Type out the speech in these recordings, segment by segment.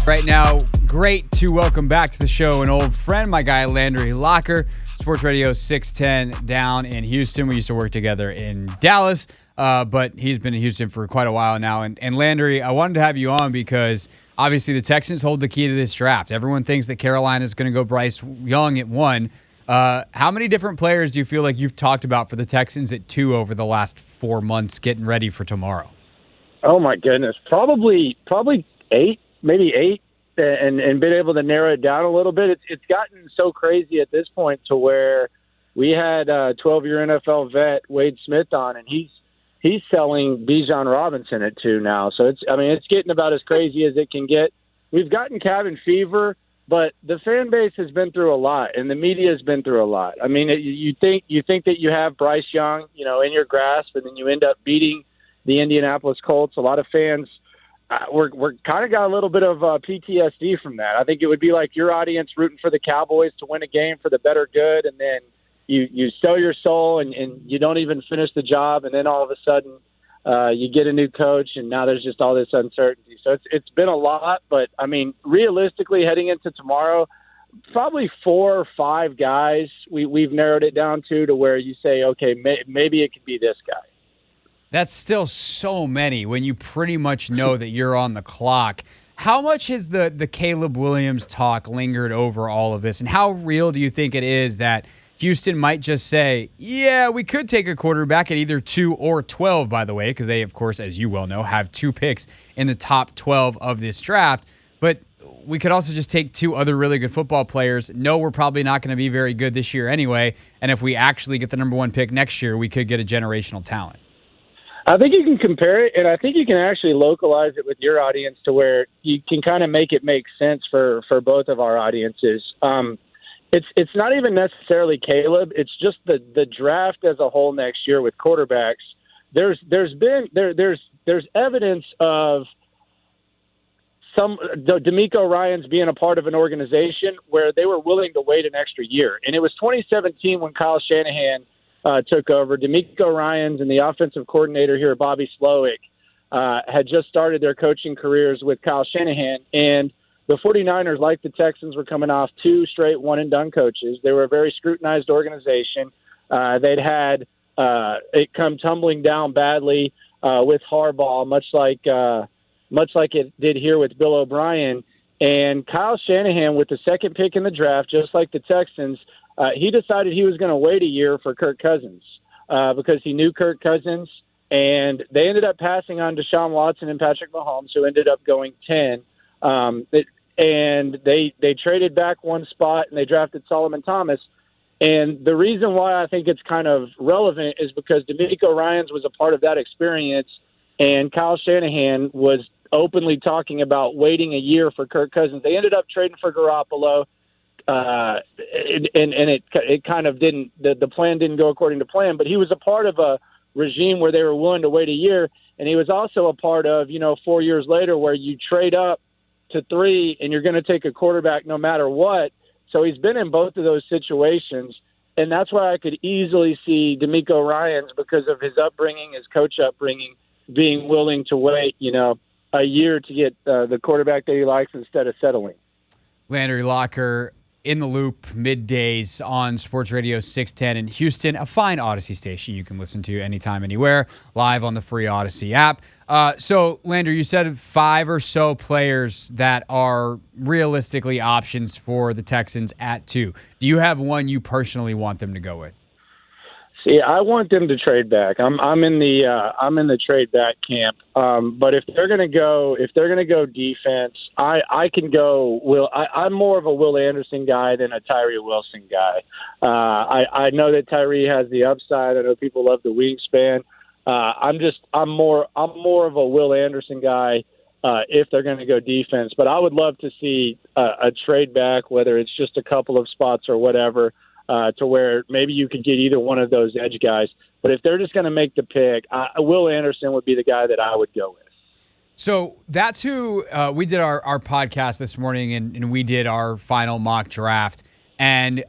Right now, great to welcome back to the show an old friend, my guy Landry Locker, Sports Radio 610 down in Houston. We used to work together in Dallas, but he's been in Houston for quite a while now. And Landry, I wanted to have you on because obviously the Texans hold the key to this draft. Everyone thinks that Carolina's going to go Bryce Young at 1. How many different players do you feel like you've talked about for the Texans at 2 over the last 4 months getting ready for tomorrow? Oh, my goodness. Probably 8. Maybe 8, and been able to narrow it down a little bit. It's gotten so crazy at this point to where we had a 12-year NFL vet, Wade Smith, on, and he's selling Bijan Robinson at 2 now. So it's getting about as crazy as it can get. We've gotten cabin fever, but the fan base has been through a lot, and the media has been through a lot. I mean, you think that you have Bryce Young, in your grasp, and then you end up beating the Indianapolis Colts. A lot of fans. We're kind of got a little bit of PTSD from that. I think it would be like your audience rooting for the Cowboys to win a game for the better good, and then you sell your soul and you don't even finish the job, and then all of a sudden you get a new coach, and now there's just all this uncertainty. So it's been a lot, but, I mean, realistically heading into tomorrow, probably 4 or 5 guys we've narrowed it down to where you say, okay, maybe it could be this guy. That's still so many when you pretty much know that you're on the clock. How much has the Caleb Williams talk lingered over all of this, and how real do you think it is that Houston might just say, yeah, we could take a quarterback at either 2 or 12, by the way, because they, of course, as you well know, have 2 picks in the top 12 of this draft, but we could also just take 2 other really good football players. No, we're probably not going to be very good this year anyway, and if we actually get the number 1 pick next year, we could get a generational talent. I think you can compare it, and I think you can actually localize it with your audience to where you can kind of make it make sense for both of our audiences. It's not even necessarily Caleb. It's just the draft as a whole next year with quarterbacks. There's evidence of some D'Amico Ryans being a part of an organization where they were willing to wait an extra year, and it was 2017 when Kyle Shanahan took over. D'Amico Ryans and the offensive coordinator here, Bobby Slowick, had just started their coaching careers with Kyle Shanahan. And the 49ers, like the Texans, were coming off 2 straight one-and-done coaches. They were a very scrutinized organization. They'd had it come tumbling down badly with Harbaugh, much like it did here with Bill O'Brien. And Kyle Shanahan, with the 2nd pick in the draft, just like the Texans, he decided he was going to wait a year for Kirk Cousins because he knew Kirk Cousins, and they ended up passing on Deshaun Watson and Patrick Mahomes, who ended up going 10. And they traded back 1 spot, and they drafted Solomon Thomas. And the reason why I think it's kind of relevant is because D'Amico Ryans was a part of that experience, and Kyle Shanahan was openly talking about waiting a year for Kirk Cousins. They ended up trading for Garoppolo. And it kind of didn't. The plan didn't go according to plan. But he was a part of a regime where they were willing to wait a year, and he was also a part of 4 years later where you trade up to 3 and you're going to take a quarterback no matter what. So he's been in both of those situations, and that's why I could easily see D'Amico Ryans, because of his upbringing, his coach upbringing, being willing to wait a year to get the quarterback that he likes instead of settling. Landry Locker in the loop middays on Sports Radio 610 in Houston, a fine Odyssey station you can listen to anytime, anywhere, live on the free Odyssey app. So, Landry, you said 5 or so players that are realistically options for the Texans at 2. Do you have one you personally want them to go with? See, I want them to trade back. I'm in the trade back camp. But if they're gonna go defense, I can go. I'm more of a Will Anderson guy than a Tyree Wilson guy. I know that Tyree has the upside. I know people love the wingspan. I'm more of a Will Anderson guy if they're going to go defense. But I would love to see a trade back, whether it's just a couple of spots or whatever. To where maybe you could get either one of those edge guys. But if they're just going to make the pick, Will Anderson would be the guy that I would go with. So that's who we did our podcast this morning, and we did our final mock draft. And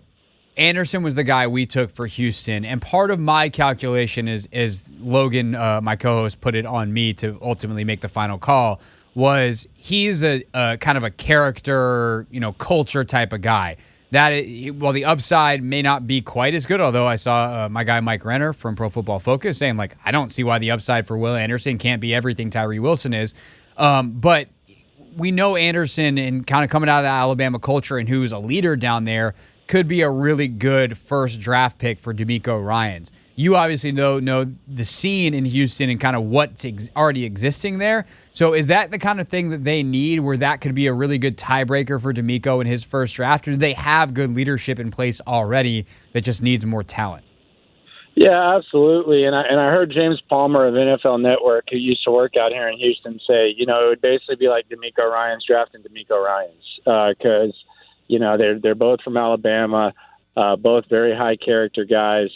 Anderson was the guy we took for Houston. And part of my calculation is Logan, my co-host, put it on me to ultimately make the final call, was he's a kind of a character, culture type of guy. While the upside may not be quite as good, although I saw my guy Mike Renner from Pro Football Focus saying, like, I don't see why the upside for Will Anderson can't be everything Tyree Wilson is. But we know Anderson, and kind of coming out of the Alabama culture and who's a leader down there, could be a really good first draft pick for DeMeco Ryans. You obviously know the scene in Houston and kind of what's already existing there. So is that the kind of thing that they need, where that could be a really good tiebreaker for DeMeco in his first draft? Or do they have good leadership in place already that just needs more talent? Yeah, absolutely. And I heard James Palmer of NFL Network, who used to work out here in Houston, say, it would basically be like DeMeco Ryans drafting DeMeco Ryans, because they're both from Alabama, both very high character guys.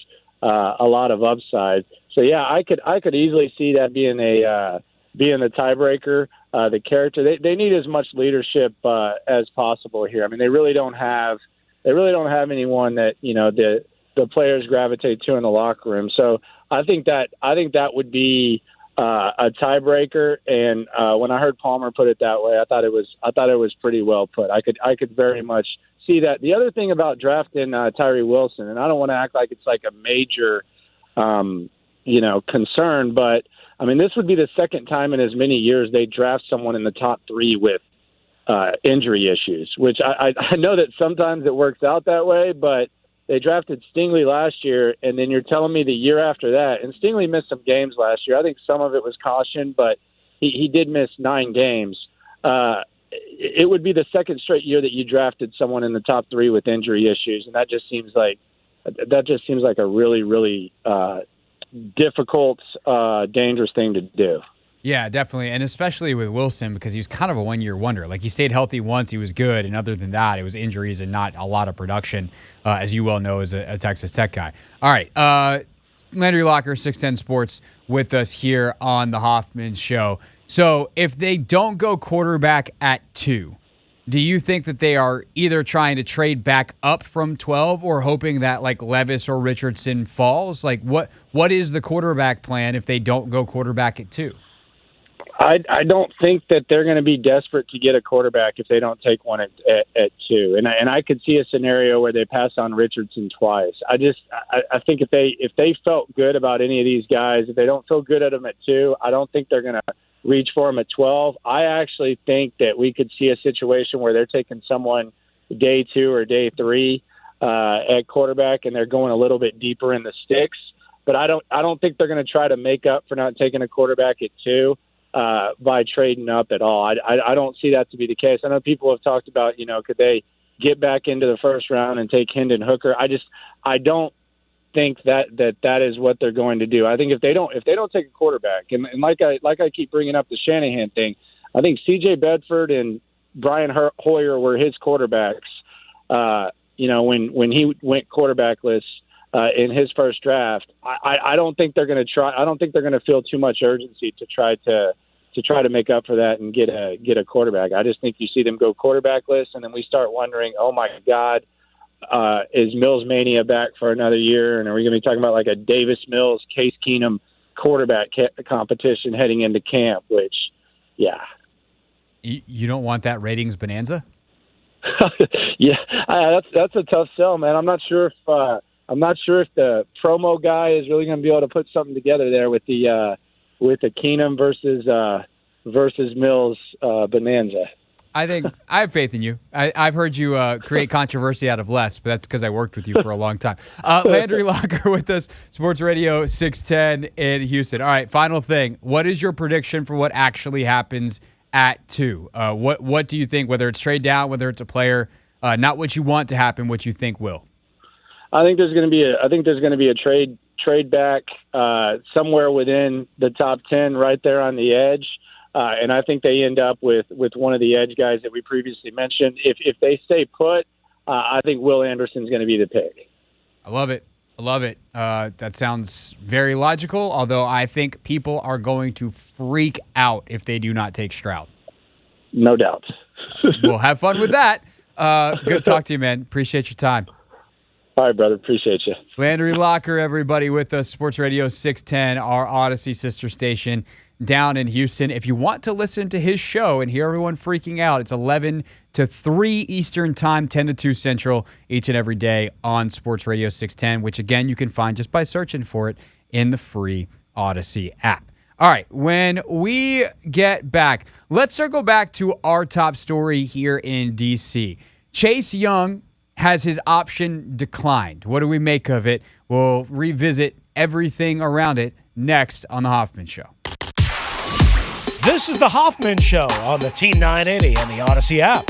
A lot of upside. So yeah, I could easily see that being the tiebreaker. The character, they need as much leadership as possible here. I mean, they really don't have anyone that the players gravitate to in the locker room. So I think that would be a tiebreaker. And when I heard Palmer put it that way, I thought it was pretty well put. I could very much see that. The other thing about drafting Tyree Wilson, and I don't want to act like it's like a major, concern, but I mean, this would be the second time in as many years they draft someone in the top 3 with injury issues, which I know that sometimes it works out that way, but they drafted Stingley last year, and then you're telling me the year after that, and Stingley missed some games last year. I think some of it was caution, but he did miss 9 games. It would be the second straight year that you drafted someone in the top 3 with injury issues, and that just seems like a really, really difficult, dangerous thing to do. Yeah, definitely, and especially with Wilson, because he was kind of a one-year wonder. Like, he stayed healthy once, he was good, and other than that, it was injuries and not a lot of production, as you well know as a Texas Tech guy. All right, Landry Locker, 610 Sports, with us here on the Hoffman Show. So if they don't go quarterback at 2, do you think that they are either trying to trade back up from 12 or hoping that like Levis or Richardson falls? Like what is the quarterback plan if they don't go quarterback at 2? I don't think that they're going to be desperate to get a quarterback if they don't take one at 2. And I could see a scenario where they pass on Richardson twice. I think if they felt good about any of these guys, if they don't feel good at them at 2, I don't think they're going to reach for them at 12. I actually think that we could see a situation where they're taking someone day 2 or day 3 at quarterback, and they're going a little bit deeper in the sticks. But I don't think they're going to try to make up for not taking a quarterback at 2. By trading up at all. I don't see that to be the case. I know people have talked about, could they get back into the first round and take Hendon Hooker? I don't think that is what they're going to do. I think if they don't take a quarterback, and like I keep bringing up the Shanahan thing, I think C.J. Bedford and Brian Hoyer were his quarterbacks. When he went quarterbackless in his first draft, I don't think they're going to try. I don't think they're going to feel too much urgency to try to make up for that and get a quarterback. I just think you see them go quarterbackless, and then we start wondering, oh my God, is Mills Mania back for another year? And are we going to be talking about like a Davis Mills, Case Keenum quarterback competition heading into camp? Which, yeah, you don't want that ratings bonanza. Yeah, that's a tough sell, man. I'm not sure if the promo guy is really going to be able to put something together there with the Keenum versus Mills bonanza. I have faith in you. I've heard you create controversy out of less, but that's because I worked with you for a long time. Landry Locker with us, Sports Radio 610 in Houston. All right, final thing. What is your prediction for what actually happens at 2? What do you think, whether it's trade down, whether it's a player, not what you want to happen, what you think will? I think there's going to be a trade back somewhere within the top 10, right there on the edge, and I think they end up with one of the edge guys that we previously mentioned. If they stay put, I think Will Anderson's going to be the pick. I love it. That sounds very logical. Although I think people are going to freak out if they do not take Stroud. No doubt. We'll have fun with that. Good to talk to you, man. Appreciate your time. All right, brother. Appreciate you. Landry Locker, everybody, with us. Sports Radio 610, our Odyssey sister station. down in Houston. If you want to listen to his show and hear everyone freaking out, it's 11 to 3 Eastern time, 10 to 2 Central each and every day on Sports Radio 610, which, again, you can find just by searching for it in the free Odyssey app. All right, when we get back, let's circle back to our top story here in D.C. Chase Young has his option declined. What do we make of it? We'll revisit everything around it next on The Hoffman Show. This is The Hoffman Show on the Team 980 and the Odyssey app.